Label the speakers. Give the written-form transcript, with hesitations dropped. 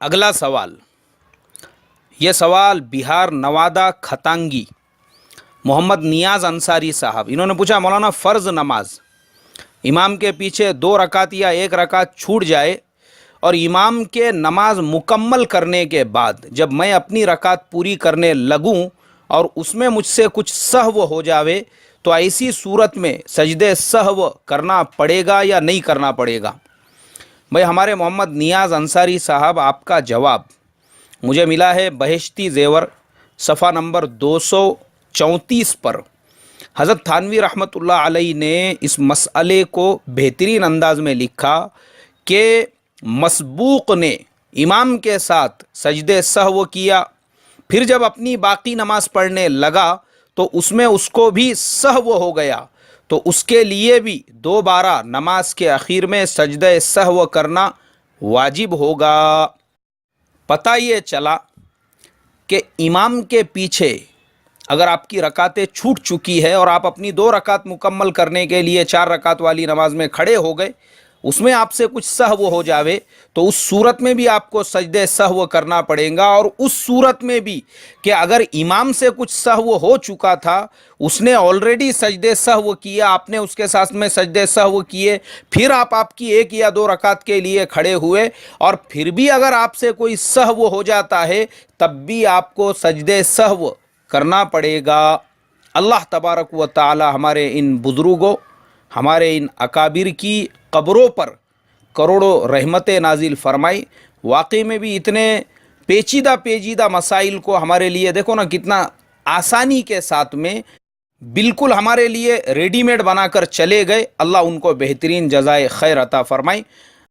Speaker 1: اگلا سوال، یہ سوال بہار نوادہ کھتانگی محمد نیاز انصاری صاحب، انہوں نے پوچھا مولانا فرض نماز امام کے پیچھے 2 رکعت یا 1 رکعت چھوٹ جائے اور امام کے نماز مکمل کرنے کے بعد جب میں اپنی رکعت پوری کرنے لگوں اور اس میں مجھ سے کچھ سہو ہو جاوے تو ایسی صورت میں سجدے سہو کرنا پڑے گا یا نہیں کرنا پڑے گا؟ بھائی ہمارے محمد نیاز انصاری صاحب، آپ کا جواب مجھے ملا ہے بہشتی زیور صفحہ نمبر 234 پر۔ حضرت تھانوی رحمۃ اللہ علیہ نے اس مسئلے کو بہترین انداز میں لکھا کہ مسبوق نے امام کے ساتھ سجدے سہو کیا، پھر جب اپنی باقی نماز پڑھنے لگا تو اس میں اس کو بھی سہو ہو گیا، تو اس کے لیے بھی دوبارہ نماز کے اخیر میں سجدہ سہو کرنا واجب ہوگا۔ پتہ یہ چلا کہ امام کے پیچھے اگر آپ کی رکعتیں چھوٹ چکی ہے اور آپ اپنی 2 رکعت مکمل کرنے کے لیے 4 رکعت والی نماز میں کھڑے ہو گئے، اس میں آپ سے کچھ سہو ہو جاوے تو اس صورت میں بھی آپ کو سجدے سہو کرنا پڑے گا، اور اس صورت میں بھی کہ اگر امام سے کچھ سہو ہو چکا تھا، اس نے آلریڈی سجدے سہو کیا، آپ نے اس کے ساتھ میں سجدے سہو کیے، پھر آپ کی 1 یا 2 رکعت کے لیے کھڑے ہوئے اور پھر بھی اگر آپ سے کوئی سہو ہو جاتا ہے تب بھی آپ کو سجدے سہو کرنا پڑے گا۔ اللہ تبارک و تعالی ہمارے ان بزرگوں، ہمارے ان اکابر کی قبروں پر کروڑوں رحمتیں نازل فرمائی۔ واقعی میں بھی اتنے پیچیدہ مسائل کو ہمارے لیے دیکھو نا کتنا آسانی کے ساتھ میں بالکل ہمارے لیے ریڈی میڈ بنا کر چلے گئے۔ اللہ ان کو بہترین جزائے خیر عطا فرمائے۔